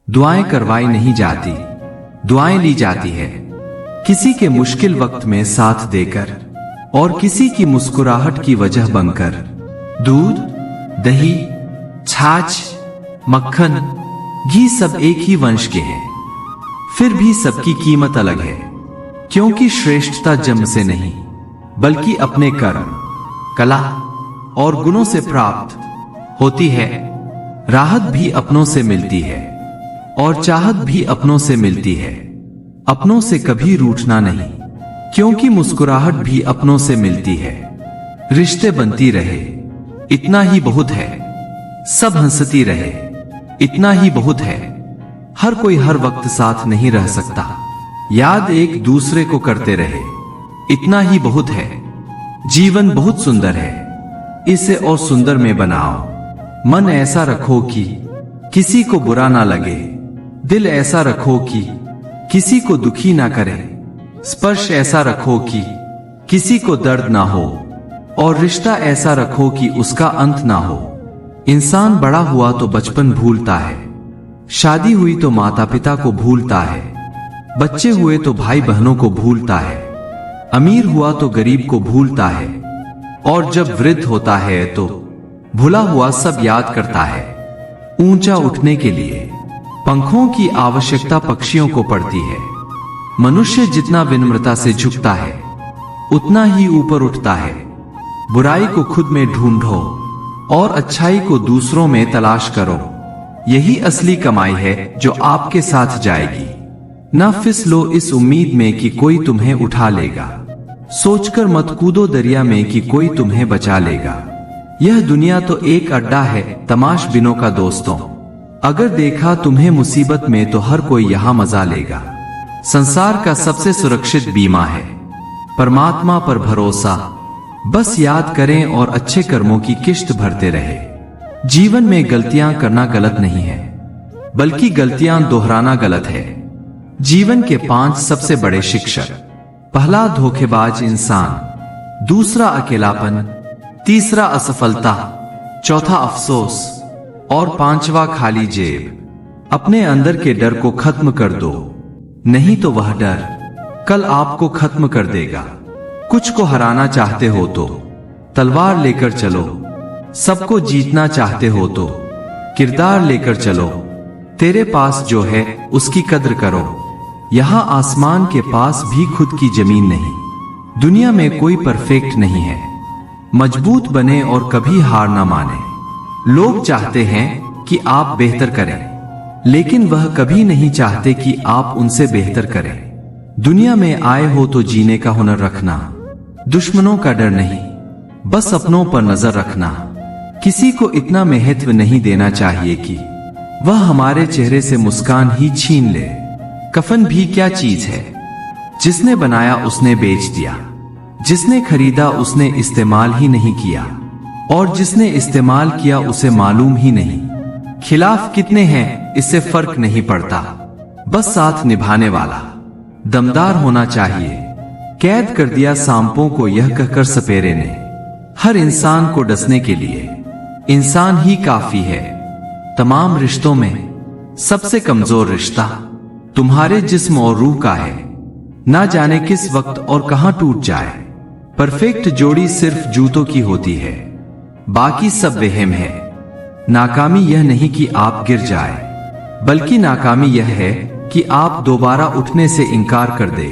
दुआएं करवाई नहीं जाती, दुआएं ली जाती है। किसी के मुश्किल वक्त में साथ देकर और किसी की मुस्कुराहट की वजह बनकर। दूध, दही, छाछ, मक्खन, घी सब एक ही वंश के हैं, फिर भी सबकी कीमत अलग है, क्योंकि श्रेष्ठता जन्म से नहीं बल्कि अपने कर्म, कला और गुणों से प्राप्त होती है। राहत भी अपनों से मिलती है और चाहत भी अपनों से मिलती है। अपनों से कभी रूठना नहीं, क्योंकि मुस्कुराहट भी अपनों से मिलती है। रिश्ते बनती रहे, इतना ही बहुत है। सब हंसती रहे, इतना ही बहुत है। हर कोई हर वक्त साथ नहीं रह सकता, याद एक दूसरे को करते रहे, इतना ही बहुत है। जीवन बहुत सुंदर है, इसे और सुंदर में बनाओ। मन ऐसा रखो कि किसी को बुरा ना लगे, दिल ऐसा रखो कि किसी को दुखी ना करे, स्पर्श ऐसा रखो कि किसी को दर्द ना हो, और रिश्ता ऐसा रखो कि उसका अंत ना हो। इंसान बड़ा हुआ तो बचपन भूलता है, शादी हुई तो माता पिता को भूलता है, बच्चे हुए तो भाई बहनों को भूलता है, अमीर हुआ तो गरीब को भूलता है, और जब वृद्ध होता है तो भुला हुआ सब याद करता है। ऊंचा उठने के लिए पंखों की आवश्यकता पक्षियों को पड़ती है। मनुष्य जितना विनम्रता से झुकता है उतना ही ऊपर उठता है। बुराई को खुद में ढूंढो और अच्छाई को दूसरों में तलाश करो, यही असली कमाई है जो आपके साथ जाएगी। न फिसलो इस उम्मीद में कि कोई तुम्हें उठा लेगा, सोचकर मत कूदो दरिया में कि कोई तुम्हें बचा लेगा। यह दुनिया तो एक अड्डा है तमाश बिनों का दोस्तों, अगर देखा तुम्हें मुसीबत में तो हर कोई यहाँ मजा लेगा। संसार का सबसे सुरक्षित बीमा है परमात्मा पर भरोसा, बस याद करें और अच्छे कर्मों की किश्त भरते रहे। जीवन में गलतियां करना गलत नहीं है, बल्कि गलतियां दोहराना गलत है। जीवन के 5 सबसे बड़े शिक्षक: पहला धोखेबाज इंसान, दूसरा अकेलापन, तीसरा असफलता, चौथा अफसोस और 5वां खाली जेब। अपने अंदर के डर को खत्म कर दो, नहीं तो वह डर कल आपको खत्म कर देगा। कुछ को हराना चाहते हो तो तलवार लेकर चलो, सबको जीतना चाहते हो तो किरदार लेकर चलो। तेरे पास जो है उसकी कद्र करो, यहाँ आसमान के पास भी खुद की जमीन नहीं। दुनिया में कोई परफेक्ट नहीं है, मजबूत बने और कभी हार ना माने। लोग चाहते हैं कि आप बेहतर करें, लेकिन वह कभी नहीं चाहते कि आप उनसे बेहतर करें। दुनिया में आए हो तो जीने का हुनर रखना, दुश्मनों का डर नहीं, बस अपनों पर नजर रखना। किसी को इतना महत्व नहीं देना चाहिए कि वह हमारे चेहरे से मुस्कान ही छीन ले। कफन भी क्या चीज है, जिसने बनाया उसने बेच दिया, जिसने खरीदा उसने इस्तेमाल ही नहीं किया, और जिसने इस्तेमाल किया उसे मालूम ही नहीं। खिलाफ कितने हैं इससे फर्क नहीं पड़ता, बस साथ निभाने वाला दमदार होना चाहिए। कैद कर दिया सांपों को यह कहकर सपेरे ने, हर इंसान को डसने के लिए इंसान ही काफी है। तमाम रिश्तों में सबसे कमजोर रिश्ता तुम्हारे जिस्म और रूह का है, ना जाने किस वक्त और कहां टूट जाए। परफेक्ट जोड़ी सिर्फ जूतों की होती है, बाकी सब वहम है। नाकामी यह नहीं कि आप गिर जाए, बल्कि नाकामी यह है कि आप दोबारा उठने से इनकार कर दे।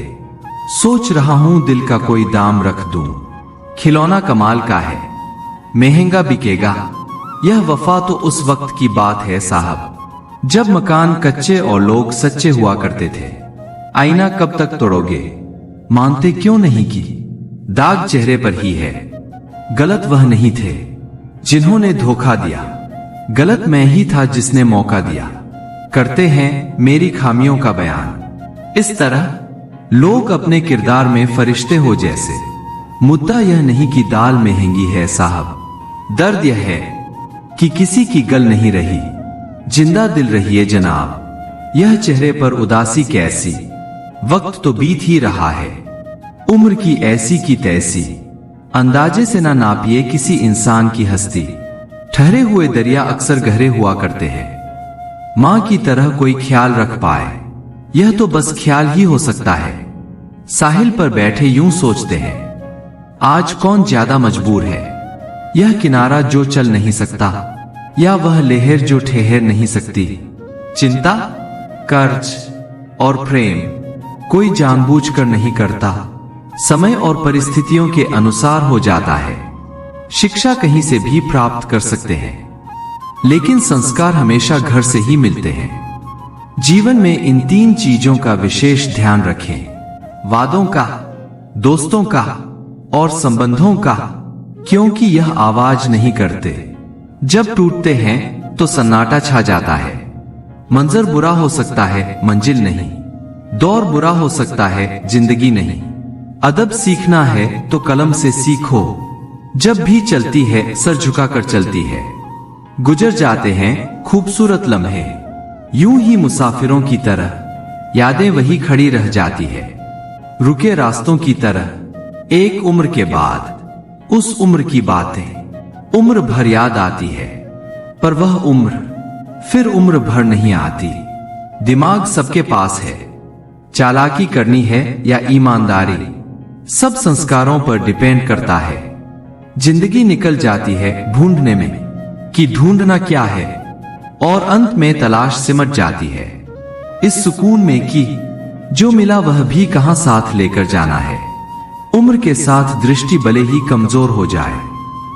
सोच रहा हूं दिल का कोई दाम रख दूं, खिलौना कमाल का है महंगा बिकेगा। यह वफा तो उस वक्त की बात है साहब, जब मकान कच्चे और लोग सच्चे हुआ करते थे। आईना कब तक तोड़ोगे, मानते क्यों नहीं कि दाग चेहरे पर ही है। गलत वह नहीं थे जिन्होंने धोखा दिया, गलत मैं ही था जिसने मौका दिया। करते हैं मेरी खामियों का बयान, इस तरह लोग अपने किरदार में फरिश्ते हो जैसे। मुद्दा यह नहीं कि दाल महंगी है साहब, दर्द यह है कि किसी की गल नहीं रही। जिंदा दिल रहिए जनाब, यह चेहरे पर उदासी कैसी, वक्त तो बीत ही रहा है। उम्र की ऐसी की तैसी, अंदाजे से ना नापिए किसी इंसान की हस्ती। ठहरे हुए दरिया अक्सर गहरे हुआ करते हैं, माँ की तरह कोई ख्याल रख पाए, यह तो बस ख्याल ही हो सकता है। साहिल पर बैठे यूं सोचते हैं, आज कौन ज्यादा मजबूर है, यह किनारा जो चल नहीं सकता या वह लहर जो ठहर नहीं सकती। चिंता, कर्ज और प्रेम कोई जानबूझकर नहीं करता, समय और परिस्थितियों के अनुसार हो जाता है। शिक्षा कहीं से भी प्राप्त कर सकते हैं, लेकिन संस्कार हमेशा घर से ही मिलते हैं। जीवन में इन 3 चीजों का विशेष ध्यान रखें, वादों का, दोस्तों का और संबंधों का, क्योंकि यह आवाज नहीं करते। जब टूटते हैं तो सन्नाटा छा जाता है। मंजर बुरा हो सकता है, मंजिल नहीं। दौर बुरा हो सकता है, जिंदगी नहीं। अदब सीखना है तो कलम से सीखो, जब भी चलती है सर झुकाकर चलती है। गुजर जाते हैं खूबसूरत लम्हे, यूं ही मुसाफिरों की तरह यादें वही खड़ी रह जाती है। रुके रास्तों की तरह एक उम्र के बाद उस उम्र की बातें उम्र भर याद आती है, पर वह उम्र फिर उम्र भर नहीं आती। दिमाग सबके पास है, चालाकी करनी है या ईमानदारी, सब संस्कारों पर डिपेंड करता है। जिंदगी निकल जाती है ढूंढने में कि ढूंढना क्या है, और अंत में तलाश सिमट जाती है इस सुकून में कि जो मिला वह भी कहां साथ लेकर जाना है। उम्र के साथ दृष्टि भले ही कमजोर हो जाए,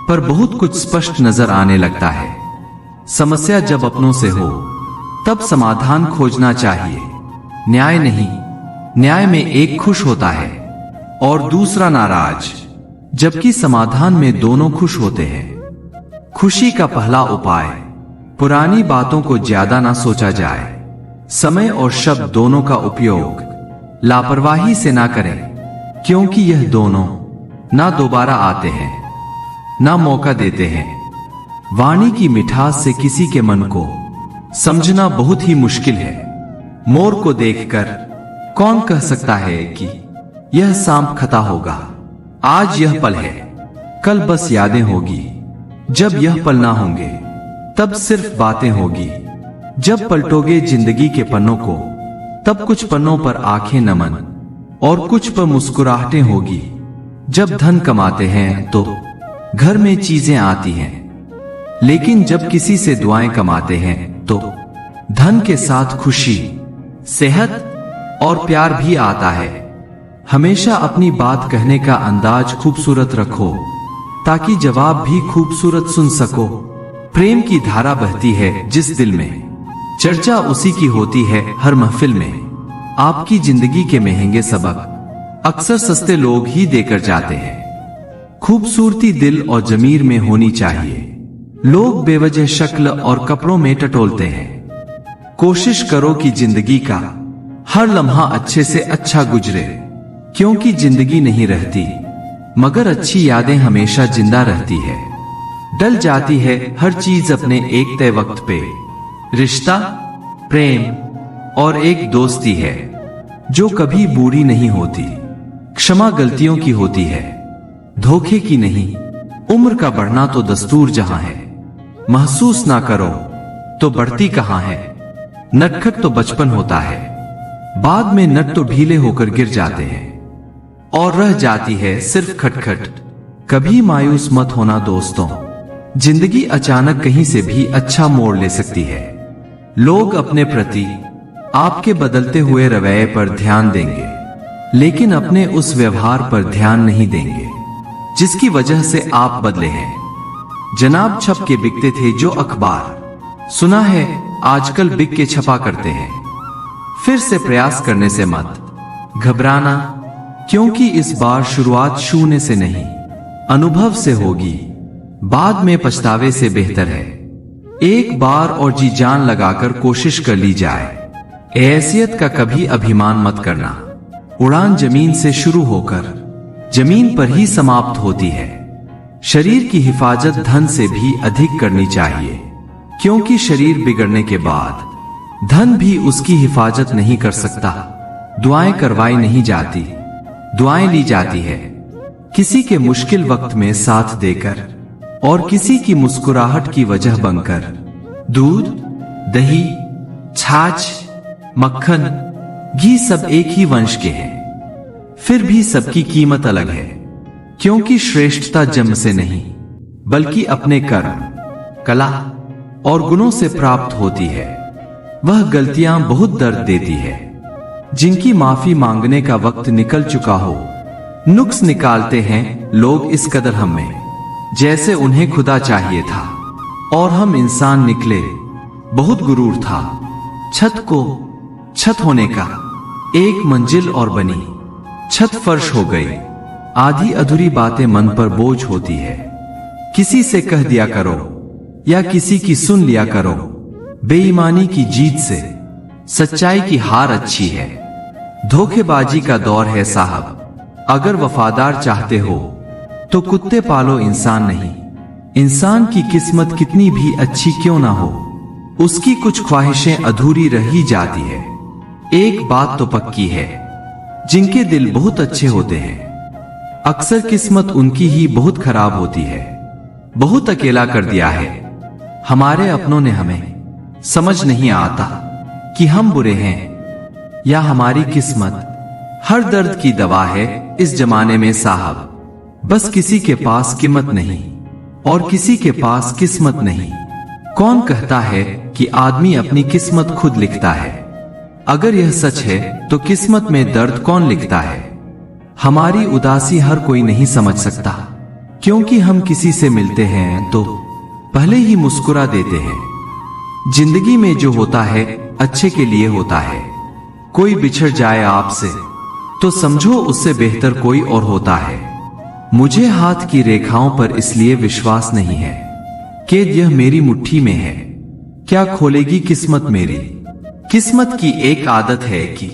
पर बहुत कुछ स्पष्ट नजर आने लगता है। समस्या जब अपनों से हो तब समाधान खोजना चाहिए, न्याय नहीं। न्याय में एक खुश होता है और दूसरा नाराज, जबकि समाधान में दोनों खुश होते हैं। खुशी का पहला उपाय, पुरानी बातों को ज्यादा ना सोचा जाए। समय और शब्द दोनों का उपयोग लापरवाही से ना करें, क्योंकि यह दोनों ना दोबारा आते हैं ना मौका देते हैं। वाणी की मिठास से किसी के मन को समझना बहुत ही मुश्किल है। मोर को देखकर कौन कह सकता है कि यह सांप खता होगा। आज यह पल है, कल बस यादें होगी। जब यह पल ना होंगे तब सिर्फ बातें होगी। जब पलटोगे जिंदगी के पन्नों को तब कुछ पन्नों पर आंखें नमन और कुछ पर मुस्कुराहटें होगी। जब धन कमाते हैं तो घर में चीजें आती हैं, लेकिन जब किसी से दुआएं कमाते हैं तो धन के साथ खुशी, सेहत और प्यार भी आता है। हमेशा अपनी बात कहने का अंदाज खूबसूरत रखो, ताकि जवाब भी खूबसूरत सुन सको। प्रेम की धारा बहती है जिस दिल में, चर्चा उसी की होती है हर महफिल में। आपकी जिंदगी के महंगे सबक अक्सर सस्ते लोग ही देकर जाते हैं। खूबसूरती दिल और जमीर में होनी चाहिए। लोग बेवजह शक्ल और कपड़ों में टटोलते हैं। कोशिश करो कि जिंदगी का हर लम्हा अच्छे से अच्छा गुजरे, क्योंकि जिंदगी नहीं रहती, मगर अच्छी यादें हमेशा जिंदा रहती है। डल जाती है हर चीज अपने एक तय वक्त पे। रिश्ता, प्रेम और एक दोस्ती है जो कभी बुरी नहीं होती। क्षमा गलतियों की होती है, धोखे की नहीं। उम्र का बढ़ना तो दस्तूर जहां है, महसूस ना करो तो बढ़ती कहां है। नटखट तो बचपन होता है, बाद में नट तो ढीले होकर गिर जाते हैं और रह जाती है सिर्फ खटखट। कभी मायूस मत होना दोस्तों, जिंदगी अचानक कहीं से भी अच्छा मोड़ ले सकती है। लोग अपने प्रति आपके बदलते हुए रवैये पर ध्यान देंगे, लेकिन अपने उस व्यवहार पर ध्यान नहीं देंगे जिसकी वजह से आप बदले हैं। जनाब छप के बिकते थे जो अखबार, सुना है आजकल बिक के छपा करते हैं। फिर से प्रयास करने से मत घबराना, क्योंकि इस बार शुरुआत शून्य से नहीं, अनुभव से होगी। बाद में पछतावे से बेहतर है एक बार और जी जान लगाकर कोशिश कर ली जाए। हैसियत का कभी अभिमान मत करना। उड़ान जमीन से शुरू होकर जमीन पर ही समाप्त होती है। शरीर की हिफाजत धन से भी अधिक करनी चाहिए, क्योंकि शरीर बिगड़ने के बाद धन भी उसकी हिफाजत नहीं कर सकता। दुआएं करवाई नहीं जाती, दुआएं ली जाती है। किसी के मुश्किल वक्त में साथ देकर और किसी की मुस्कुराहट की वजह बनकर। दूध, दही छाछ, मक्खन, घी सब एक ही वंश के हैं। फिर भी सबकी कीमत अलग है, क्योंकि श्रेष्ठता जन्म से नहीं बल्कि अपने कर्म, कला और गुणों से प्राप्त होती है। वह गलतियां बहुत दर्द देती है, जिनकी माफी मांगने का वक्त निकल चुका हो। नुक्स निकालते हैं लोग इस कदर हमें, जैसे उन्हें खुदा चाहिए था, और हम इंसान निकले। बहुत गुरूर था छत को छत होने का, एक मंजिल और बनी छत फर्श हो गई। आधी अधूरी बातें मन पर बोझ होती है। किसी से कह दिया करो या किसी की सुन लिया करो। बेईमानी की जीत से सच्चाई की हार अच्छी है। धोखेबाजी का दौर है साहब, अगर वफादार चाहते हो तो कुत्ते पालो, इंसान नहीं। इंसान की किस्मत कितनी भी अच्छी क्यों ना हो, उसकी कुछ ख्वाहिशें अधूरी रह ही जाती है। एक बात तो पक्की है, जिनके दिल बहुत अच्छे होते हैं अक्सर किस्मत उनकी ही बहुत खराब होती है। बहुत अकेला कर दिया है हमारे अपनों ने हमें। समझ नहीं आता कि हम बुरे हैं या हमारी किस्मत। हर दर्द की दवा है इस जमाने में साहब, बस किसी के पास कीमत नहीं और किसी के पास किस्मत नहीं। कौन कहता है कि आदमी अपनी किस्मत खुद लिखता है? अगर यह सच है तो किस्मत में दर्द कौन लिखता है? हमारी उदासी हर कोई नहीं समझ सकता, क्योंकि हम किसी से मिलते हैं तो पहले ही मुस्कुरा देते हैं। जिंदगी में जो होता है अच्छे के लिए होता है। कोई बिछड़ जाए आपसे तो समझो उससे बेहतर कोई और होता है। मुझे हाथ की रेखाओं पर इसलिए विश्वास नहीं है कि यह मेरी मुट्ठी में है। क्या खोलेगी किस्मत मेरी? किस्मत की एक आदत है कि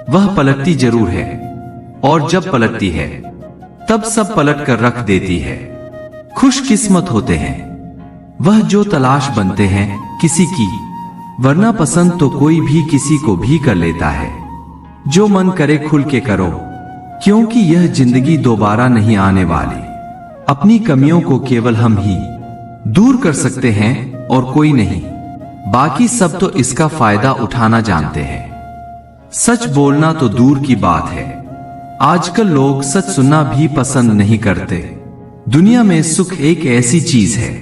वह पलटती जरूर है, और जब पलटती है तब सब पलट कर रख देती है। खुशकिस्मत होते हैं वह जो तलाश बनते हैं किसी की, वरना पसंद तो कोई भी किसी को भी कर लेता है। जो मन करे खुल के करो, क्योंकि यह जिंदगी दोबारा नहीं आने वाली। अपनी कमियों को केवल हम ही दूर कर सकते हैं और कोई नहीं। बाकी सब तो इसका फायदा उठाना जानते हैं। सच बोलना तो दूर की बात है, आजकल लोग सच सुनना भी पसंद नहीं करते। दुनिया में सुख एक ऐसी चीज है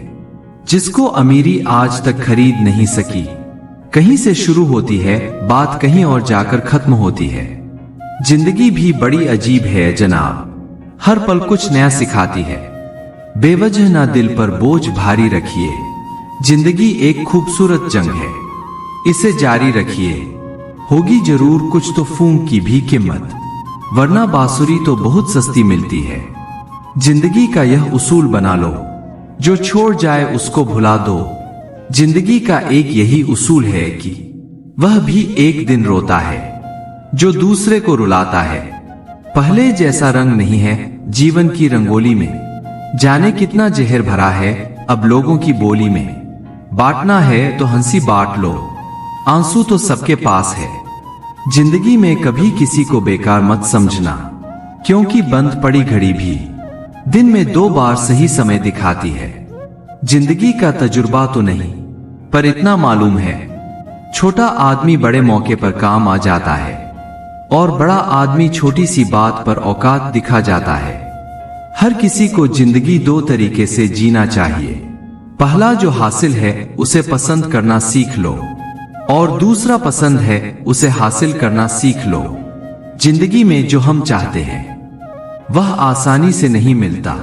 जिसको अमीरी आज तक खरीद नहीं सकी। कहीं से शुरू होती है बात, कहीं और जाकर खत्म होती है। जिंदगी भी बड़ी अजीब है जनाब, हर पल कुछ नया सिखाती है। बेवजह ना दिल पर बोझ भारी रखिए। जिंदगी एक खूबसूरत जंग है, इसे जारी रखिए। होगी जरूर कुछ तो फूंक की भी कीमत, वरना बांसुरी तो बहुत सस्ती मिलती है। जिंदगी का यह उसूल बना लो, जो छोड़ जाए उसको भुला दो। जिंदगी का एक यही उसूल है कि वह भी एक दिन रोता है जो दूसरे को रुलाता है। पहले जैसा रंग नहीं है जीवन की रंगोली में। जाने कितना जहर भरा है अब लोगों की बोली में। बांटना है तो हंसी बांट लो, आंसू तो सबके पास है। जिंदगी में कभी किसी को बेकार मत समझना, क्योंकि बंद पड़ी घड़ी भी दिन में 2 बार सही समय दिखाती है। जिंदगी का तजुर्बा तो नहीं, पर इतना मालूम है, छोटा आदमी बड़े मौके पर काम आ जाता है और बड़ा आदमी छोटी सी बात पर औकात दिखा जाता है। हर किसी को जिंदगी 2 तरीके से जीना चाहिए। पहला जो हासिल है उसे पसंद करना सीख लो, और दूसरा पसंद है उसे हासिल करना सीख लो। जिंदगी में जो हम चाहते हैं वह आसानी से नहीं मिलता,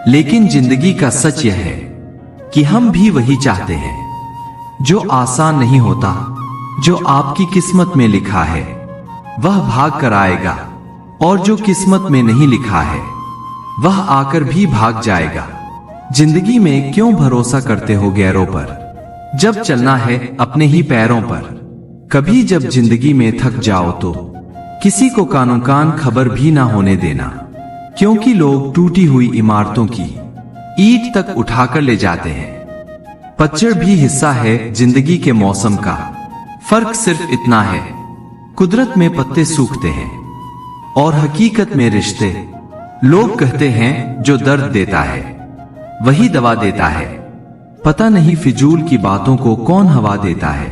लेकिन जिंदगी का सच यह है कि हम भी वही चाहते हैं जो आसान नहीं होता। जो आपकी किस्मत में लिखा है वह भाग कर आएगा, और जो किस्मत में नहीं लिखा है वह आकर भी भाग जाएगा। जिंदगी में क्यों भरोसा करते हो गैरों पर, जब चलना है अपने ही पैरों पर। कभी जब जिंदगी में थक जाओ तो किसी को कानो कान खबर भी ना होने देना, क्योंकि लोग टूटी हुई इमारतों की ईंट तक उठाकर ले जाते हैं। पतझड़ भी हिस्सा है जिंदगी के मौसम का, फर्क सिर्फ इतना है, कुदरत में पत्ते सूखते हैं और हकीकत में रिश्ते। लोग कहते हैं जो दर्द देता है वही दवा देता है। पता नहीं फिजूल की बातों को कौन हवा देता है।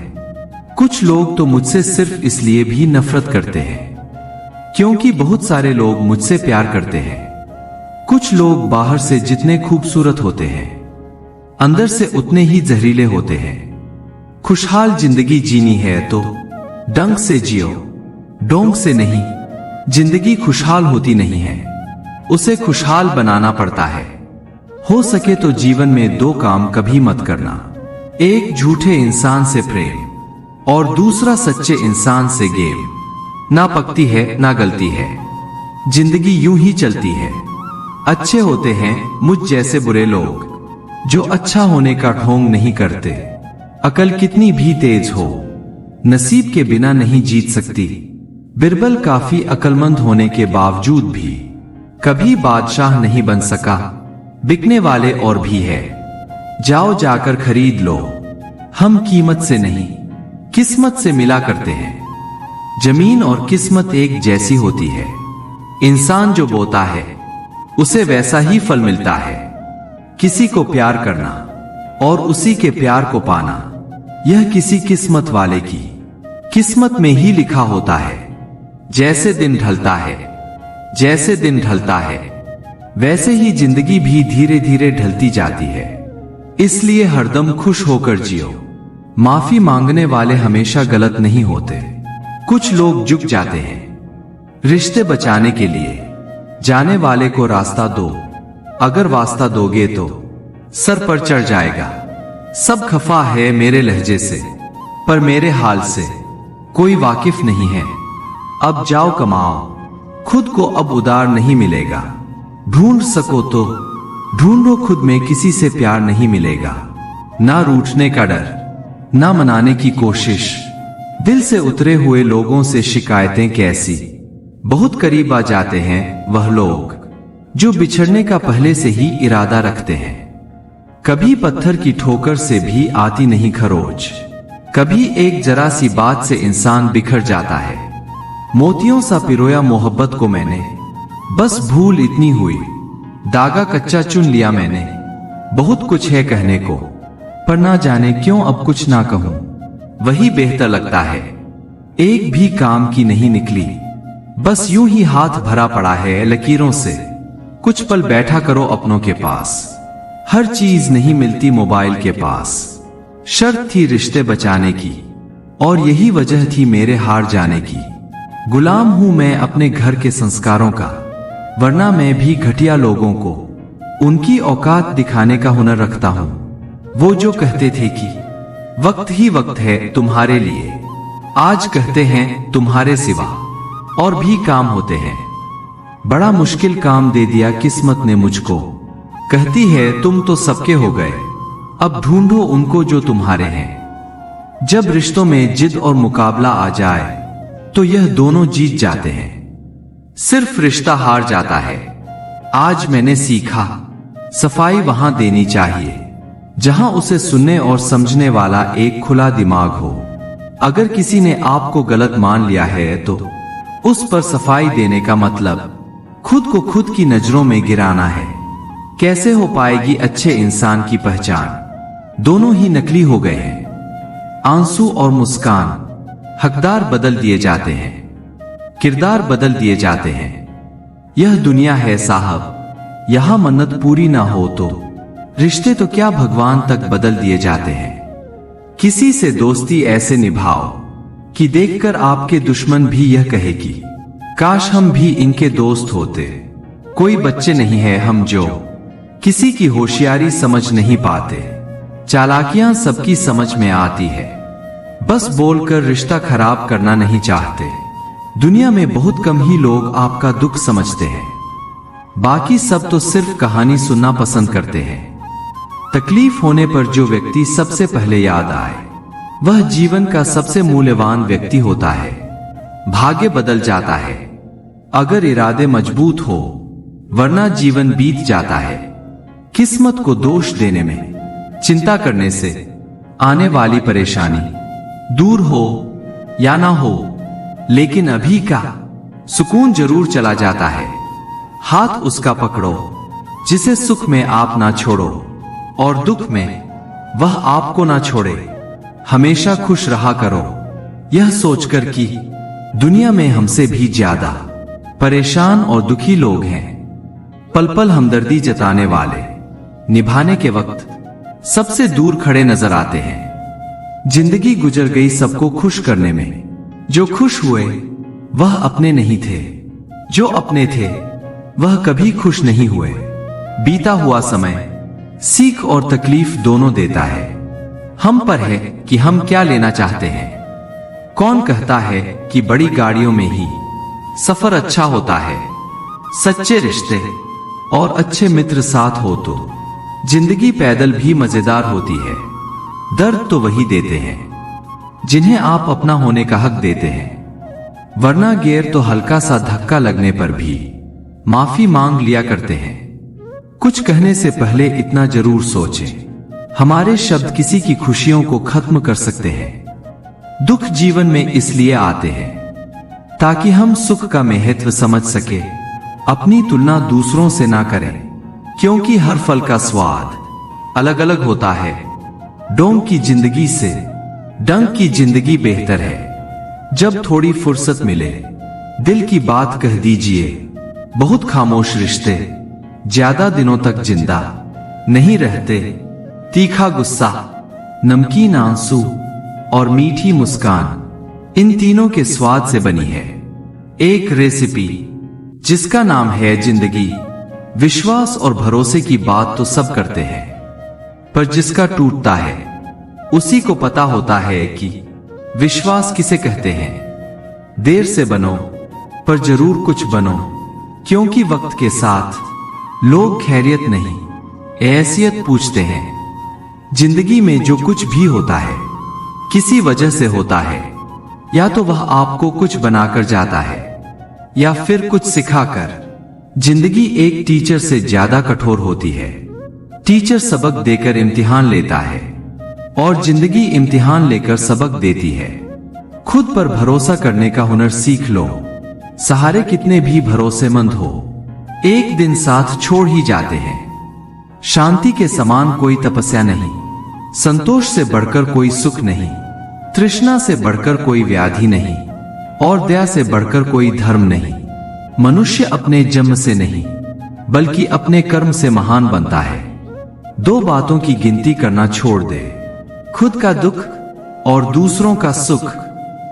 कुछ लोग तो मुझसे सिर्फ इसलिए भी नफरत करते हैं क्योंकि बहुत सारे लोग मुझसे प्यार करते हैं। कुछ लोग बाहर से जितने खूबसूरत होते हैं, अंदर से उतने ही जहरीले होते हैं। खुशहाल जिंदगी जीनी है तो डंग से जियो, डोंग से नहीं। जिंदगी खुशहाल होती नहीं है, उसे खुशहाल बनाना पड़ता है। हो सके तो जीवन में दो काम कभी मत करना, एक झूठे इंसान से प्रेम और दूसरा सच्चे इंसान से गेम। ना पकती है ना गलती है, जिंदगी यूं ही चलती है। अच्छे होते हैं मुझ जैसे बुरे लोग, जो अच्छा होने का ढोंग नहीं करते। अकल कितनी भी तेज हो, नसीब के बिना नहीं जीत सकती। बिरबल काफी अकलमंद होने के बावजूद भी कभी बादशाह नहीं बन सका। बिकने वाले और भी है, जाओ जाकर खरीद लो। हम कीमत से नहीं, किस्मत से मिला करते हैं। जमीन और किस्मत एक जैसी होती है। इंसान जो बोता है उसे वैसा ही फल मिलता है। किसी को प्यार करना और उसी के प्यार को पाना, यह किसी किस्मत वाले की किस्मत में ही लिखा होता है। जैसे दिन ढलता है, जैसे दिन ढलता है, वैसे ही जिंदगी भी धीरे धीरे ढलती जाती है। इसलिए हरदम खुश होकर जियो। माफी मांगने वाले हमेशा गलत नहीं होते। कुछ लोग झुक जाते हैं रिश्ते बचाने के लिए। जाने वाले को रास्ता दो, अगर वास्ता दोगे तो सर पर चढ़ जाएगा। सब खफा है मेरे लहजे से, पर मेरे हाल से कोई वाकिफ नहीं है। अब जाओ कमाओ, खुद को अब उदार नहीं मिलेगा। ढूंढ सको तो ढूंढो खुद में, किसी से प्यार नहीं मिलेगा। ना रूठने का डर, ना मनाने की कोशिश। दिल से उतरे हुए लोगों से शिकायतें कैसी। बहुत करीब आ जाते हैं वह लोग जो बिछड़ने का पहले से ही इरादा रखते हैं। कभी पत्थर की ठोकर से भी आती नहीं खरोच। कभी एक जरा सी बात से इंसान बिखर जाता है। मोतियों सा पिरोया मोहब्बत को मैंने, बस भूल इतनी हुई, दागा कच्चा चुन लिया मैंने। बहुत कुछ है कहने को, पर ना जाने क्यों अब कुछ ना कहूं, वही बेहतर लगता है। एक भी काम की नहीं निकली, बस यूं ही हाथ भरा पड़ा है लकीरों से। कुछ पल बैठा करो अपनों के पास, हर चीज नहीं मिलती मोबाइल के पास। शर्त थी रिश्ते बचाने की, और यही वजह थी मेरे हार जाने की। गुलाम हूं मैं अपने घर के संस्कारों का, वरना मैं भी घटिया लोगों को उनकी औकात दिखाने का हुनर रखता हूं। वो जो कहते थे कि वक्त ही वक्त है तुम्हारे लिए, आज कहते हैं तुम्हारे सिवा और भी काम होते हैं। बड़ा मुश्किल काम दे दिया किस्मत ने मुझको, कहती है तुम तो सबके हो गए, अब ढूंढो उनको जो तुम्हारे हैं। जब रिश्तों में जिद और मुकाबला आ जाए तो यह दोनों जीत जाते हैं, सिर्फ रिश्ता हार जाता है। आज मैंने सीखा सफाई वहां देनी चाहिए जहां उसे सुनने और समझने वाला एक खुला दिमाग हो। अगर किसी ने आपको गलत मान लिया है तो उस पर सफाई देने का मतलब खुद को खुद की नजरों में गिराना है। कैसे हो पाएगी अच्छे इंसान की पहचान, दोनों ही नकली हो गए हैं। आंसू और मुस्कान हकदार बदल दिए जाते हैं, किरदार बदल दिए जाते हैं। यह दुनिया है साहब, यहां मन्नत पूरी ना हो तो रिश्ते तो क्या भगवान तक बदल दिए जाते हैं। किसी से दोस्ती ऐसे निभाओ कि देखकर आपके दुश्मन भी यह कहे कि काश हम भी इनके दोस्त होते। कोई बच्चे नहीं है हम जो किसी की होशियारी समझ नहीं पाते। चालाकियां सबकी समझ में आती है, बस बोलकर रिश्ता खराब करना नहीं चाहते। दुनिया में बहुत कम ही लोग आपका दुख समझते हैं, बाकी सब तो सिर्फ कहानी सुनना पसंद करते हैं। तकलीफ होने पर जो व्यक्ति सबसे पहले याद आए वह जीवन का सबसे मूल्यवान व्यक्ति होता है। भाग्य बदल जाता है अगर इरादे मजबूत हो, वरना जीवन बीत जाता है। किस्मत को दोष देने में, चिंता करने से आने वाली परेशानी दूर हो या ना हो, लेकिन अभी का सुकून जरूर चला जाता है। हाथ उसका पकड़ो जिसे सुख में आप ना छोड़ो और दुख में वह आपको ना छोड़े। हमेशा खुश रहा करो, यह सोचकर कि दुनिया में हमसे भी ज्यादा परेशान और दुखी लोग हैं। पल पल हमदर्दी जताने वाले निभाने के वक्त सबसे दूर खड़े नजर आते हैं। जिंदगी गुजर गई सबको खुश करने में, जो खुश हुए वह अपने नहीं थे, जो अपने थे वह कभी खुश नहीं हुए। बीता हुआ समय सीख और तकलीफ दोनों देता है। हम पर है कि हम क्या लेना चाहते हैं। कौन कहता है कि बड़ी गाड़ियों में ही सफर अच्छा होता है। सच्चे रिश्ते और अच्छे मित्र साथ हो तो जिंदगी पैदल भी मजेदार होती है। दर्द तो वही देते हैं जिन्हें आप अपना होने का हक देते हैं, वरना गैर तो हल्का सा धक्का लगने पर भी माफी मांग लिया करते हैं। कुछ कहने से पहले इतना जरूर सोचें, हमारे शब्द किसी की खुशियों को खत्म कर सकते हैं। दुख जीवन में इसलिए आते हैं ताकि हम सुख का महत्व समझ सके, अपनी तुलना दूसरों से ना करें, क्योंकि हर फल का स्वाद अलग अलग होता है। डोंग की जिंदगी से डंग की जिंदगी बेहतर है। जब थोड़ी फुर्सत मिले दिल की बात कह दीजिए। बहुत खामोश रिश्ते ज्यादा दिनों तक जिंदा नहीं रहते। तीखा गुस्सा, नमकीन आंसू और मीठी मुस्कान, इन तीनों के स्वाद से बनी है एक रेसिपी जिसका नाम है जिंदगी। विश्वास और भरोसे की बात तो सब करते हैं, पर जिसका टूटता है उसी को पता होता है कि विश्वास किसे कहते हैं। देर से बनो पर जरूर कुछ बनो, क्योंकि वक्त के साथ लोग खैरियत नहीं हैसियत पूछते हैं। जिंदगी में जो कुछ भी होता है किसी वजह से होता है। या तो वह आपको कुछ बनाकर जाता है या फिर कुछ सिखाकर। जिंदगी एक टीचर से ज्यादा कठोर होती है। टीचर सबक देकर इम्तिहान लेता है और जिंदगी इम्तिहान लेकर सबक देती है। खुद पर भरोसा करने का हुनर सीख लो। सहारे कितने भी भरोसेमंद हो, एक दिन साथ छोड़ ही जाते हैं। शांति के समान कोई तपस्या नहीं, संतोष से बढ़कर कोई सुख नहीं, तृष्णा से बढ़कर कोई व्याधि नहीं और दया से बढ़कर कोई धर्म नहीं। मनुष्य अपने जन्म से नहीं बल्कि अपने कर्म से महान बनता है। दो बातों की गिनती करना छोड़ दे, खुद का दुख और दूसरों का सुख।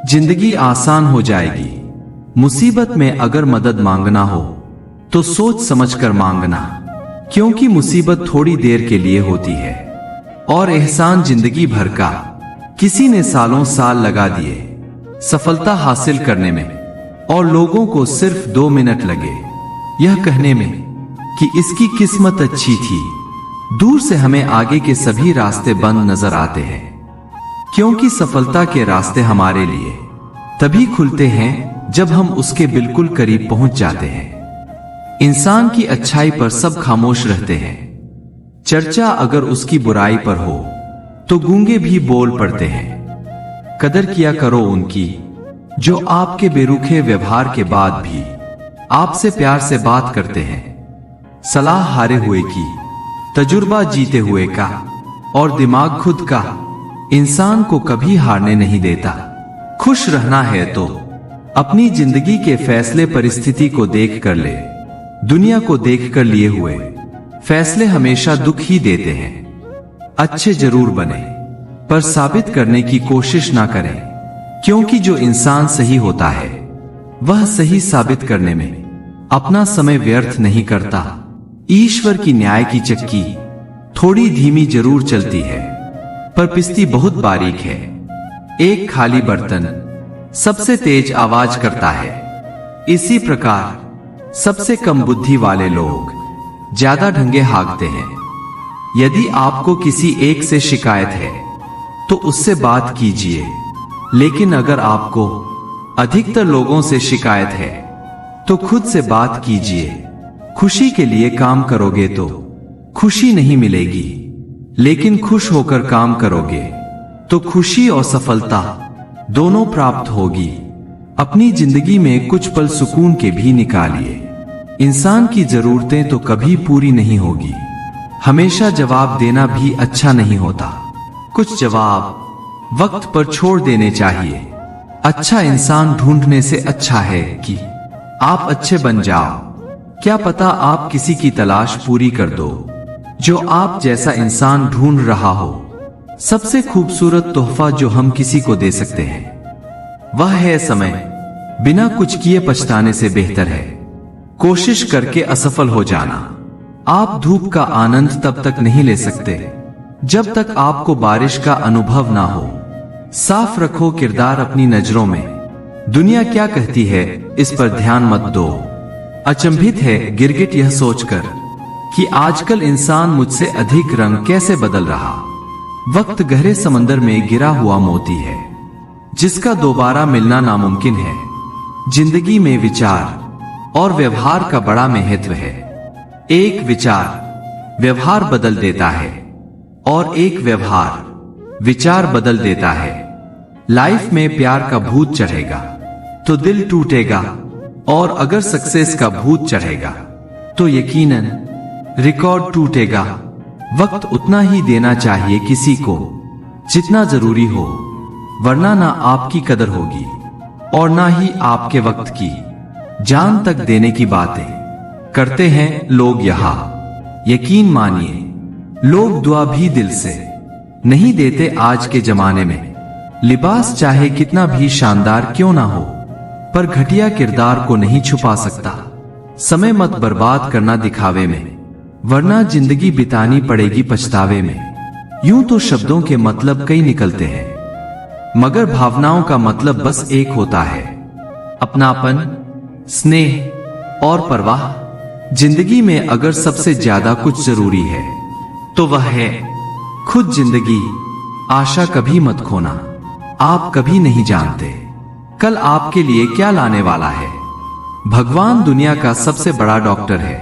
जिंदगी आसान हो जाएगी। मुसीबत में अगर मदद मांगना हो तो सोच समझकर मांगना, क्योंकि मुसीबत थोड़ी देर के लिए होती है और एहसान जिंदगी भर का। किसी ने सालों साल लगा दिए सफलता हासिल करने में और लोगों को सिर्फ 2 मिनट लगे यह कहने में कि इसकी किस्मत अच्छी थी। दूर से हमें आगे के सभी रास्ते बंद नजर आते हैं, क्योंकि सफलता के रास्ते हमारे लिए तभी खुलते हैं जब हम उसके बिल्कुल करीब पहुंच जाते हैं। इंसान की अच्छाई पर सब खामोश रहते हैं। चर्चा अगर उसकी बुराई पर हो तो गूंगे भी बोल पड़ते हैं। कदर किया करो उनकी जो आपके बेरुखे व्यवहार के बाद भी आपसे प्यार से बात करते हैं। सलाह हारे हुए की, तजुर्बा जीते हुए का और दिमाग खुद का इंसान को कभी हारने नहीं देता। खुश रहना है तो अपनी जिंदगी के फैसले परिस्थिति को देख कर ले। दुनिया को देख कर लिए हुए फैसले हमेशा दुख ही देते हैं। अच्छे जरूर बने पर साबित करने की कोशिश ना करें, क्योंकि जो इंसान सही होता है वह सही साबित करने में अपना समय व्यर्थ नहीं करता। ईश्वर की न्याय की चक्की थोड़ी धीमी जरूर चलती है पर पिसती बहुत बारीक है। एक खाली बर्तन सबसे तेज आवाज करता है। इसी प्रकार सबसे कम बुद्धि वाले लोग ज्यादा ढंगे हाँकते हैं। यदि आपको किसी एक से शिकायत है तो उससे बात कीजिए, लेकिन अगर आपको अधिकतर लोगों से शिकायत है तो खुद से बात कीजिए। खुशी के लिए काम करोगे तो खुशी नहीं मिलेगी, लेकिन खुश होकर काम करोगे तो खुशी और सफलता दोनों प्राप्त होगी। अपनी जिंदगी में कुछ पल सुकून के भी निकालिए। इंसान की जरूरतें तो कभी पूरी नहीं होगी। हमेशा जवाब देना भी अच्छा नहीं होता। कुछ जवाब वक्त पर छोड़ देने चाहिए। अच्छा इंसान ढूंढने से अच्छा है कि आप अच्छे बन जाओ। क्या पता आप किसी की तलाश पूरी कर दो जो आप जैसा इंसान ढूंढ रहा हो। सबसे खूबसूरत तोहफा जो हम किसी को दे सकते हैं वह है समय। बिना कुछ किए पछताने से बेहतर है कोशिश करके असफल हो जाना। आप धूप का आनंद तब तक नहीं ले सकते जब तक आपको बारिश का अनुभव ना हो। साफ रखो किरदार अपनी नजरों में। दुनिया क्या कहती है इस पर ध्यान मत दो। अचंभित है गिरगिट यह सोचकर कि आजकल इंसान मुझसे अधिक रंग कैसे बदल रहा। वक्त गहरे समंदर में गिरा हुआ मोती है जिसका दोबारा मिलना नामुमकिन है। जिंदगी में विचार और व्यवहार का बड़ा महत्व है। एक विचार व्यवहार बदल देता है और एक व्यवहार विचार बदल देता है। लाइफ में प्यार का भूत चढ़ेगा तो दिल टूटेगा और अगर सक्सेस का भूत चढ़ेगा तो यकीनन रिकॉर्ड टूटेगा। वक्त उतना ही देना चाहिए किसी को जितना जरूरी हो, वरना ना आपकी कदर होगी और ना ही आपके वक्त की। जान तक देने की बातें करते हैं लोग यहाँ। यकीन मानिए लोग दुआ भी दिल से नहीं देते आज के जमाने में। लिबास चाहे कितना भी शानदार क्यों ना हो पर घटिया किरदार को नहीं छुपा सकता। समय मत बर्बाद करना दिखावे में, वरना जिंदगी बितानी पड़ेगी पछतावे में। यूं तो शब्दों के मतलब कई निकलते हैं मगर भावनाओं का मतलब बस एक होता है, अपनापन, स्नेह और परवाह। जिंदगी में अगर सबसे ज्यादा कुछ जरूरी है तो वह है खुद जिंदगी। आशा कभी मत खोना, आप कभी नहीं जानते कल आपके लिए क्या लाने वाला है। भगवान दुनिया का सबसे बड़ा डॉक्टर है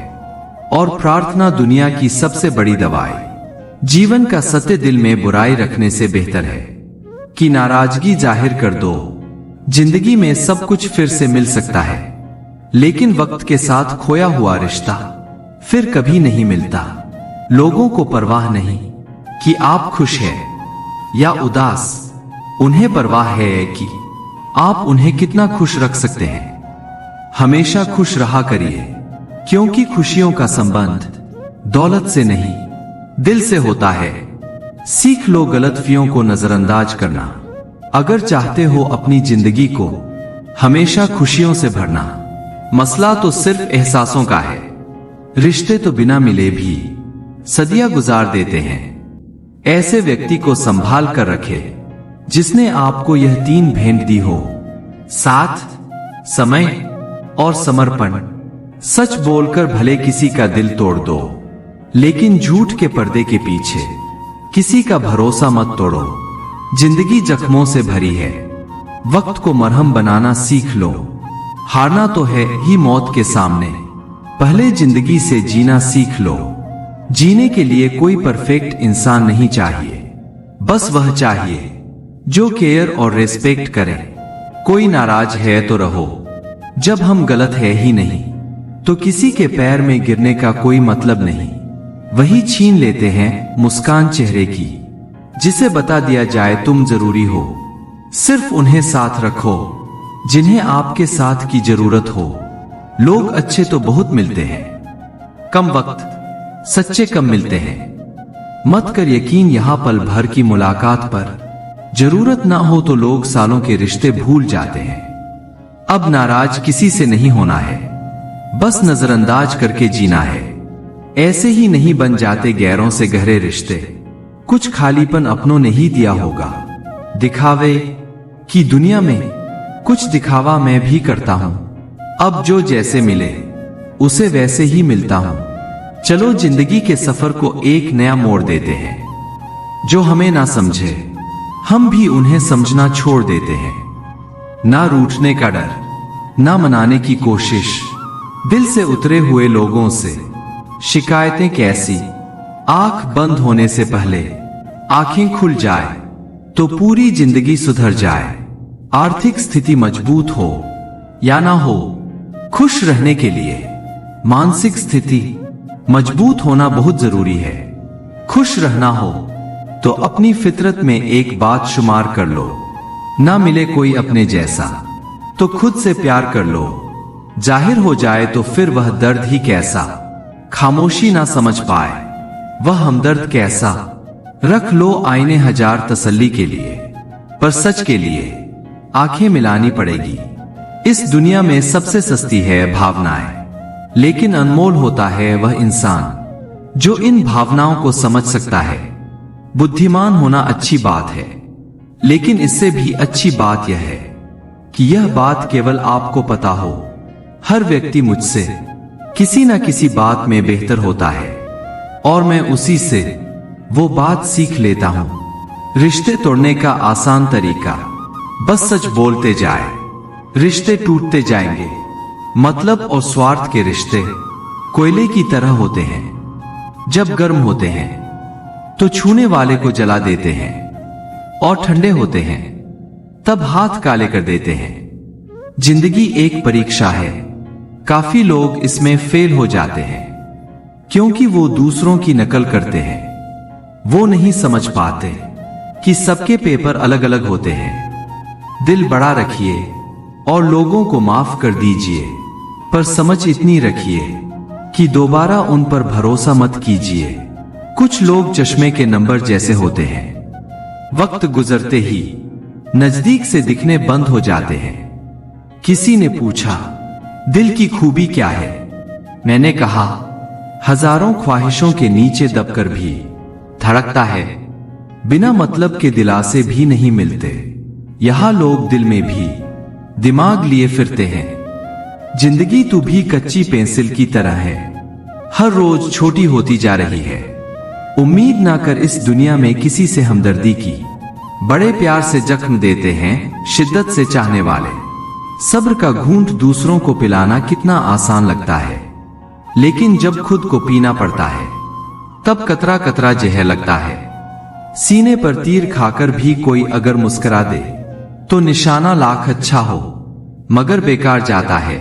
और प्रार्थना दुनिया की सबसे बड़ी दवाई। जीवन का सत्य दिल में बुराई रखने से बेहतर है कि नाराजगी जाहिर कर दो। जिंदगी में सब कुछ फिर से मिल सकता है लेकिन वक्त के साथ खोया हुआ रिश्ता फिर कभी नहीं मिलता। लोगों को परवाह नहीं कि आप खुश हैं या उदास, उन्हें परवाह है कि आप उन्हें कितना खुश रख सकते हैं। हमेशा खुश रहा करिए क्योंकि खुशियों का संबंध दौलत से नहीं दिल से होता है। सीख लो गलतफहमियों को नजरअंदाज करना अगर चाहते हो अपनी जिंदगी को हमेशा खुशियों से भरना। मसला तो सिर्फ एहसासों का है। रिश्ते तो बिना मिले भी सदियां गुजार देते हैं। ऐसे व्यक्ति को संभाल कर रखे जिसने आपको यह तीन भेंट दी हो, साथ, समय और समर्पण। सच बोलकर भले किसी का दिल तोड़ दो लेकिन झूठ के पर्दे के पीछे किसी का भरोसा मत तोड़ो। जिंदगी जख्मों से भरी है, वक्त को मरहम बनाना सीख लो। हारना तो है ही मौत के सामने, पहले जिंदगी से जीना सीख लो। जीने के लिए कोई परफेक्ट इंसान नहीं चाहिए, बस वह चाहिए जो केयर और रेस्पेक्ट करे। कोई नाराज है तो रहो, जब हम गलत है ही नहीं तो किसी के पैर में गिरने का कोई मतलब नहीं। वही छीन लेते हैं मुस्कान चेहरे की जिसे बता दिया जाए तुम जरूरी हो। सिर्फ उन्हें साथ रखो जिन्हें आपके साथ की जरूरत हो। लोग अच्छे तो बहुत मिलते हैं, कम वक्त सच्चे कम मिलते हैं। मत कर यकीन यहां पल भर की मुलाकात पर, जरूरत ना हो तो लोग सालों के रिश्ते भूल जाते हैं। अब नाराज किसी से नहीं होना है, बस नजरअंदाज करके जीना है। ऐसे ही नहीं बन जाते गैरों से गहरे रिश्ते, कुछ खालीपन अपनों ने ही दिया होगा। दिखावे की दुनिया में कुछ दिखावा मैं भी करता हूं, अब जो जैसे मिले उसे वैसे ही मिलता हूं। चलो जिंदगी के सफर को एक नया मोड़ देते हैं। जो हमें ना समझे हम भी उन्हें समझना छोड़ देते हैं। ना रूठने का डर, ना मनाने की कोशिश, दिल से उतरे हुए लोगों से शिकायतें कैसी। आंख बंद होने से पहले आंखें खुल जाए तो पूरी जिंदगी सुधर जाए। आर्थिक स्थिति मजबूत हो या ना हो, खुश रहने के लिए मानसिक स्थिति मजबूत होना बहुत जरूरी है। खुश रहना हो तो अपनी फितरत में एक बात शुमार कर लो, ना मिले कोई अपने जैसा तो खुद से प्यार कर लो, जाहिर हो जाए तो फिर वह दर्द ही कैसा, खामोशी ना समझ पाए वह हमदर्द कैसा। रख लो आईने हजार तसल्ली के लिए, पर सच के लिए आंखें मिलानी पड़ेगी। इस दुनिया में सबसे सस्ती है भावनाएं, लेकिन अनमोल होता है वह इंसान जो इन भावनाओं को समझ सकता है। बुद्धिमान होना अच्छी बात है, लेकिन इससे भी अच्छी बात यह है कि यह बात केवल आपको पता हो। हर व्यक्ति मुझसे किसी न किसी बात में बेहतर होता है और मैं उसी से वो बात सीख लेता हूं। रिश्ते तोड़ने का आसान तरीका, बस सच बोलते जाए, रिश्ते टूटते जाएंगे। मतलब और स्वार्थ के रिश्ते कोयले की तरह होते हैं, जब गर्म होते हैं तो छूने वाले को जला देते हैं, और ठंडे होते हैं तब हाथ काले कर देते हैं। जिंदगी एक परीक्षा है, काफी लोग इसमें फेल हो जाते हैं क्योंकि वो दूसरों की नकल करते हैं। वो नहीं समझ पाते कि सबके पेपर अलग अलग होते हैं। दिल बड़ा रखिए और लोगों को माफ कर दीजिए, पर समझ इतनी रखिए कि दोबारा उन पर भरोसा मत कीजिए। कुछ लोग चश्मे के नंबर जैसे होते हैं, वक्त गुजरते ही नजदीक से दिखने बंद हो जाते हैं। किसी ने पूछा, दिल की खूबी क्या है? मैंने कहा, हजारों ख्वाहिशों के नीचे दबकर भी धड़कता है। बिना मतलब के दिलासे भी नहीं मिलते, यहां लोग दिल में भी दिमाग लिए फिरते हैं। जिंदगी तू भी कच्ची पेंसिल की तरह है, हर रोज छोटी होती जा रही है। उम्मीद ना कर इस दुनिया में किसी से हमदर्दी की, बड़े प्यार से जख्म देते हैं शिद्दत से चाहने वाले। सब्र का घूंट दूसरों को पिलाना कितना आसान लगता है, लेकिन जब खुद को पीना पड़ता है तब कतरा कतरा जहर लगता है। सीने पर तीर खाकर भी कोई अगर मुस्कुरा दे तो निशाना लाख अच्छा हो, मगर बेकार जाता है।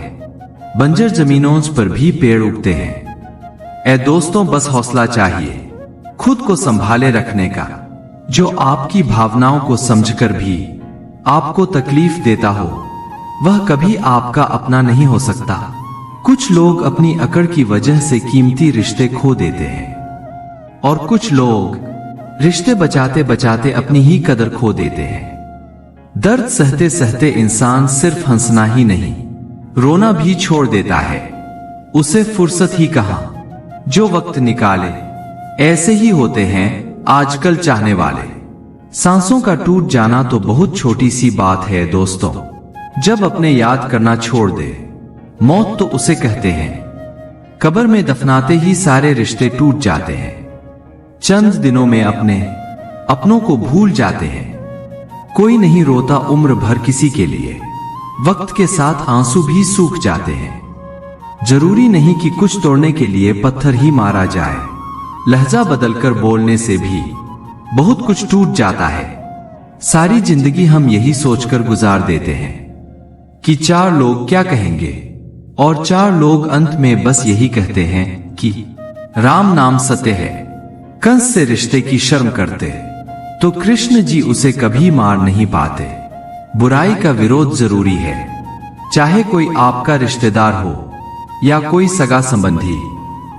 बंजर जमीनों पर भी पेड़ उगते हैं। ऐ दोस्तों, बस हौसला चाहिए खुद को संभाले रखने का। जो आपकी भावनाओं को समझकर भी आपको तकलीफ देता हो, वह कभी आपका अपना नहीं हो सकता। कुछ लोग अपनी अकड़ की वजह से कीमती रिश्ते खो देते हैं, और कुछ लोग रिश्ते बचाते बचाते अपनी ही कदर खो देते हैं। दर्द सहते सहते इंसान सिर्फ हंसना ही नहीं, रोना भी छोड़ देता है। उसे फुर्सत ही कहां जो वक्त निकाले। ऐसे ही होते हैं आजकल चाहने वाले। सांसों का टूट जाना तो बहुत छोटी सी बात है दोस्तों। जब अपने याद करना छोड़ दे मौत तो उसे कहते हैं। कब्र में दफनाते ही सारे रिश्ते टूट जाते हैं। चंद दिनों में अपनों को भूल जाते हैं। कोई नहीं रोता उम्र भर किसी के लिए, वक्त के साथ आंसू भी सूख जाते हैं। जरूरी नहीं कि कुछ तोड़ने के लिए पत्थर ही मारा जाए, लहजा बदलकर बोलने से भी बहुत कुछ टूट जाता है। सारी जिंदगी हम यही सोचकर गुजार देते हैं कि चार लोग क्या कहेंगे, और चार लोग अंत में बस यही कहते हैं कि राम नाम सत्य है। कंस से रिश्ते की शर्म करते तो कृष्ण जी उसे कभी मार नहीं पाते। बुराई का विरोध जरूरी है, चाहे कोई आपका रिश्तेदार हो या कोई सगा संबंधी।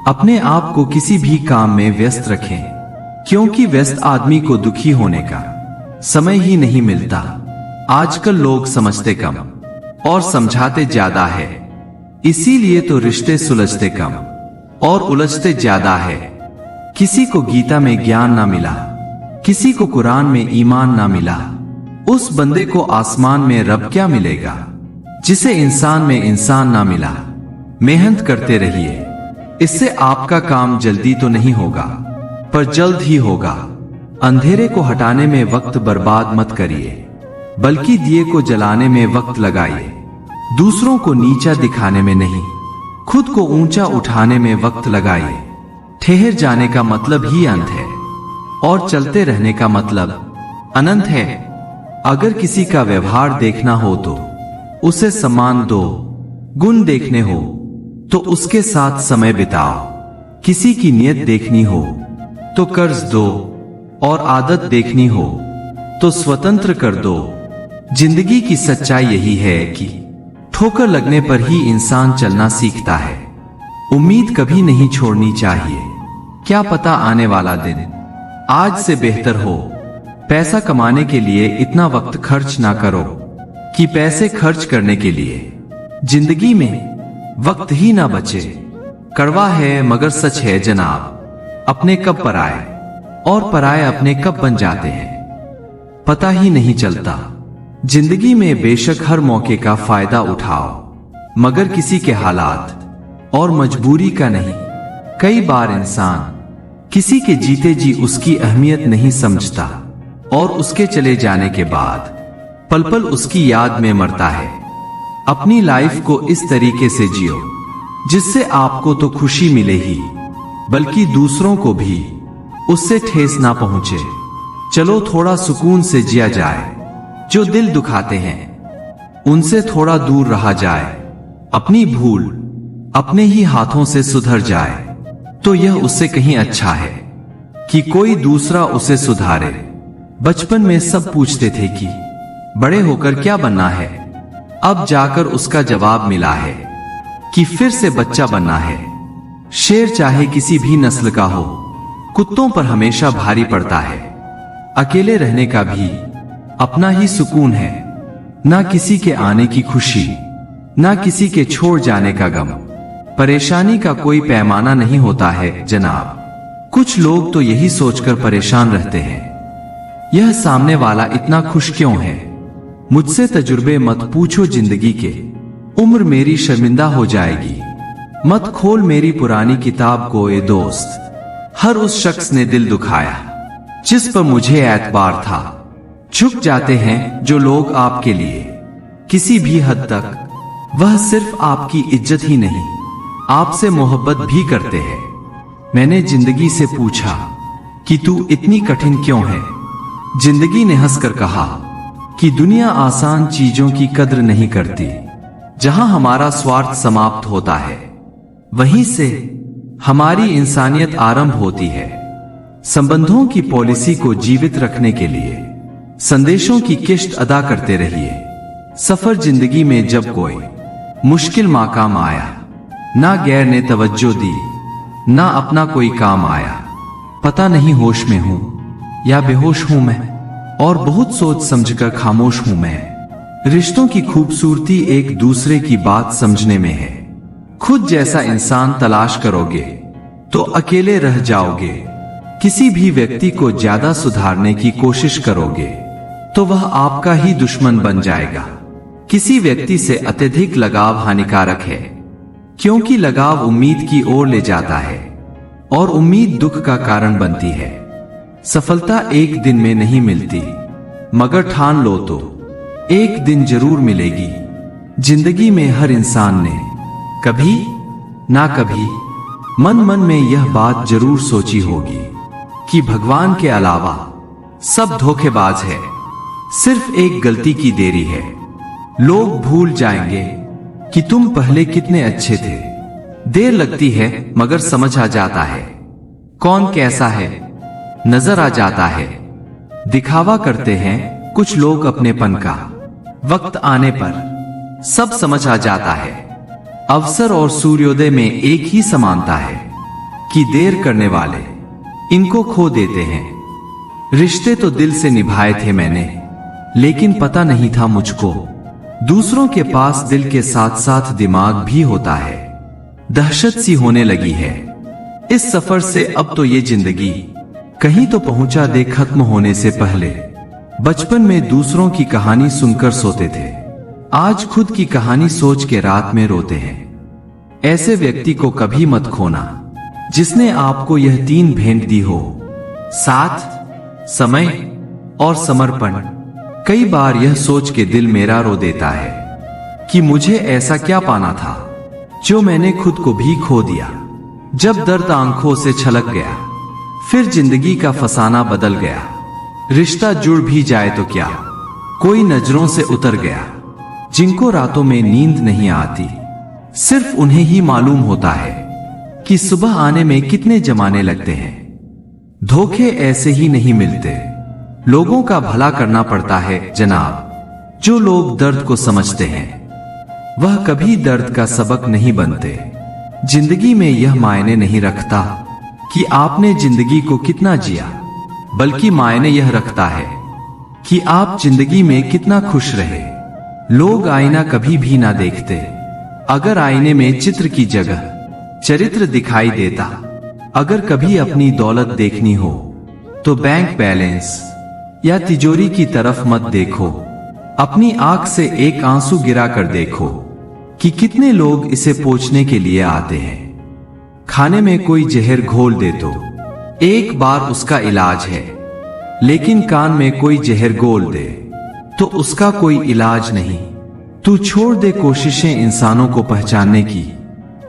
अपने आप को किसी भी काम में व्यस्त रखें, क्योंकि व्यस्त आदमी को दुखी होने का समय ही नहीं मिलता। आजकल लोग समझते कम और समझाते ज्यादा है, इसीलिए तो रिश्ते सुलझते कम और उलझते ज्यादा है। किसी को गीता में ज्ञान ना मिला, किसी को कुरान में ईमान ना मिला, उस बंदे को आसमान में रब क्या मिलेगा जिसे इंसान में इंसान ना मिला। मेहनत करते रहिए, इससे आपका काम जल्दी तो नहीं होगा पर जल्द ही होगा। अंधेरे को हटाने में वक्त बर्बाद मत करिए, बल्कि दिए को जलाने में वक्त लगाइए। दूसरों को नीचा दिखाने में नहीं, खुद को ऊंचा उठाने में वक्त लगाइए। ठहर जाने का मतलब ही अंत है, और चलते रहने का मतलब अनंत है। अगर किसी का व्यवहार देखना हो तो उसे सम्मान दो, गुण देखने हो तो उसके साथ समय बिताओ। किसी की नियत देखनी हो तो कर्ज दो, और आदत देखनी हो तो स्वतंत्र कर दो। जिंदगी की सच्चाई यही है कि ठोकर लगने पर ही इंसान चलना सीखता है। उम्मीद कभी नहीं छोड़नी चाहिए। क्या पता आने वाला दिन आज से बेहतर हो। पैसा कमाने के लिए इतना वक्त खर्च ना करो कि पैसे खर्च करने के लिए जिंदगी में वक्त ही ना बचे। कड़वा है मगर सच है जनाब, अपने कब पराए और पराए अपने कब बन जाते हैं पता ही नहीं चलता। जिंदगी में बेशक हर मौके का फायदा उठाओ, मगर किसी के हालात और मजबूरी का नहीं। कई बार इंसान किसी के जीते जी उसकी अहमियत नहीं समझता और उसके चले जाने के बाद पल पल उसकी याद में मरता है। अपनी लाइफ को इस तरीके से जियो जिससे आपको तो खुशी मिले ही, बल्कि दूसरों को भी उससे ठेस ना पहुंचे। चलो थोड़ा सुकून से जिया जाए। जो दिल दुखाते हैं उनसे थोड़ा दूर रहा जाए। अपनी भूल अपने ही हाथों से सुधर जाए तो यह उससे कहीं अच्छा है कि कोई दूसरा उसे सुधारे। बचपन में सब पूछते थे कि बड़े होकर क्या बनना है, अब जाकर उसका जवाब मिला है कि फिर से बच्चा बनना है। शेर चाहे किसी भी नस्ल का हो, कुत्तों पर हमेशा भारी पड़ता है। अकेले रहने का भी अपना ही सुकून है, ना किसी के आने की खुशी, ना किसी के छोड़ जाने का गम। परेशानी का कोई पैमाना नहीं होता है जनाब। कुछ लोग तो यही सोचकर परेशान रहते हैं, यह सामने वाला इतना खुश क्यों है। मुझसे तजुर्बे मत पूछो जिंदगी के, उम्र मेरी शर्मिंदा हो जाएगी। मत खोल मेरी पुरानी किताब को ए दोस्त। हर उस शख्स ने दिल दुखाया जिस पर मुझे एतबार था। झुक जाते हैं जो लोग आपके लिए किसी भी हद तक, वह सिर्फ आपकी इज्जत ही नहीं आपसे मोहब्बत भी करते हैं। मैंने जिंदगी से पूछा कि तू इतनी कठिन क्यों है। जिंदगी ने हंसकर कहा कि दुनिया आसान चीजों की कद्र नहीं करती। जहां हमारा स्वार्थ समाप्त होता है वहीं से हमारी इंसानियत आरंभ होती है। संबंधों की पॉलिसी को जीवित रखने के लिए संदेशों की किश्त अदा करते रहिए। सफर जिंदगी में जब कोई मुश्किल मकाम आया, ना गैर ने तवज्जो दी, ना अपना कोई काम आया। पता नहीं होश में हूं या बेहोश हूं मैं, और बहुत सोच समझकर खामोश हूं मैं। रिश्तों की खूबसूरती एक दूसरे की बात समझने में है। खुद जैसा इंसान तलाश करोगे तो अकेले रह जाओगे। किसी भी व्यक्ति को ज्यादा सुधारने की कोशिश करोगे तो वह आपका ही दुश्मन बन जाएगा। किसी व्यक्ति से अत्यधिक लगाव हानिकारक है, क्योंकि लगाव उम्मीद की ओर ले जाता है और उम्मीद दुख का कारण बनती है। सफलता एक दिन में नहीं मिलती, मगर ठान लो तो एक दिन जरूर मिलेगी। जिंदगी में हर इंसान ने कभी ना कभी मन मन में यह बात जरूर सोची होगी कि भगवान के अलावा सब धोखेबाज है, सिर्फ एक गलती की देरी है। लोग भूल जाएंगे कि तुम पहले कितने अच्छे थे। देर लगती है मगर समझ आ जाता है कौन कैसा है, नजर आ जाता है। दिखावा करते हैं कुछ लोग अपनेपन का, वक्त आने पर सब समझ आ जाता है। अवसर और सूर्योदय में एक ही समानता है कि देर करने वाले इनको खो देते हैं। रिश्ते तो दिल से निभाए थे मैंने, लेकिन पता नहीं था मुझको दूसरों के पास दिल के साथ साथ दिमाग भी होता है। दहशत सी होने लगी है इस सफर से अब तो ये जिंदगी कहीं तो पहुंचा दे खत्म होने से पहले। बचपन में दूसरों की कहानी सुनकर सोते थे, आज खुद की कहानी सोच के रात में रोते हैं। ऐसे व्यक्ति को कभी मत खोना जिसने आपको यह तीन भेंट दी हो, साथ, समय और समर्पण। कई बार यह सोच के दिल मेरा रो देता है कि मुझे ऐसा क्या पाना था जो मैंने खुद को भी खो दिया। जब दर्द आंखों से छलक गया, फिर जिंदगी का फसाना बदल गया। रिश्ता जुड़ भी जाए तो क्या, कोई नजरों से उतर गया। जिनको रातों में नींद नहीं आती, सिर्फ उन्हें ही मालूम होता है कि सुबह आने में कितने जमाने लगते हैं। धोखे ऐसे ही नहीं मिलते, लोगों का भला करना पड़ता है जनाब। जो लोग दर्द को समझते हैं वह कभी दर्द का सबक नहीं बनते। जिंदगी में यह मायने नहीं रखता कि आपने जिंदगी को कितना जिया, बल्कि मायने यह रखता है कि आप जिंदगी में कितना खुश रहे। लोग आईना कभी भी ना देखते। अगर आईने में चित्र की जगह चरित्र दिखाई देता, अगर कभी अपनी दौलत देखनी हो तो बैंक बैलेंस या तिजोरी की तरफ मत देखो। अपनी आंख से एक आंसू गिरा कर देखो कि कितने लोग इसे पोंछने के लिए आते हैं। खाने में कोई जहर घोल दे तो एक बार उसका इलाज है, लेकिन कान में कोई जहर घोल दे तो उसका कोई इलाज नहीं। तू छोड़ दे कोशिशें इंसानों को पहचानने की,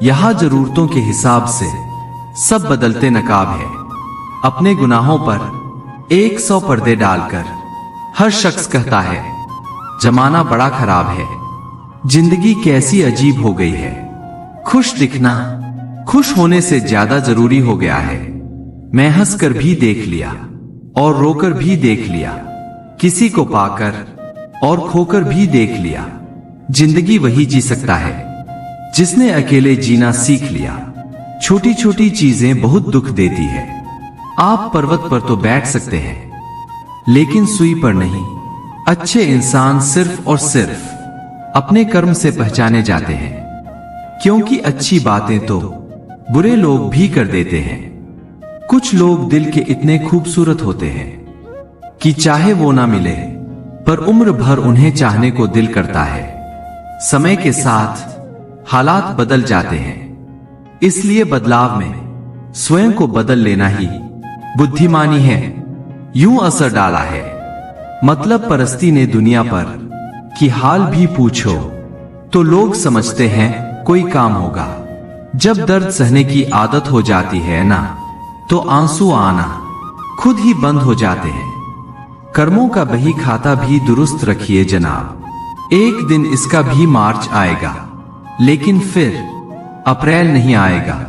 यहां जरूरतों के हिसाब से सब बदलते नकाब है। अपने गुनाहों पर 100 पर्दे डालकर हर शख्स कहता है जमाना बड़ा खराब है। जिंदगी कैसी अजीब हो गई है। खुश दिखना खुश होने से ज्यादा जरूरी हो गया है। मैं हंसकर भी देख लिया और रोकर भी देख लिया, किसी को पाकर और खोकर भी देख लिया। जिंदगी वही जी सकता है जिसने अकेले जीना सीख लिया। छोटी छोटी चीजें बहुत दुख देती है। आप पर्वत पर तो बैठ सकते हैं, लेकिन सुई पर नहीं। अच्छे इंसान सिर्फ और सिर्फ अपने कर्म से पहचाने जाते हैं, क्योंकि अच्छी बातें तो बुरे लोग भी कर देते हैं। कुछ लोग दिल के इतने खूबसूरत होते हैं कि चाहे वो ना मिले पर उम्र भर उन्हें चाहने को दिल करता है। समय के साथ हालात बदल जाते हैं, इसलिए बदलाव में स्वयं को बदल लेना ही बुद्धिमानी है। यूं असर डाला है मतलब परस्ती ने दुनिया पर कि हाल भी पूछो तो लोग समझते हैं कोई काम होगा। जब दर्द सहने की आदत हो जाती है ना, तो आंसू आना खुद ही बंद हो जाते हैं। कर्मों का बही खाता भी दुरुस्त रखिए जनाब। एक दिन इसका भी मार्च आएगा, लेकिन फिर अप्रैल नहीं आएगा।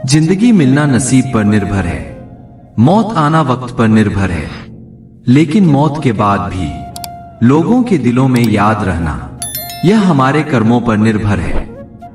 जिंदगी मिलना नसीब पर निर्भर है, मौत आना वक्त पर निर्भर है। लेकिन मौत के बाद भी लोगों के दिलों में याद रहना, यह हमारे कर्मों पर निर्भर है।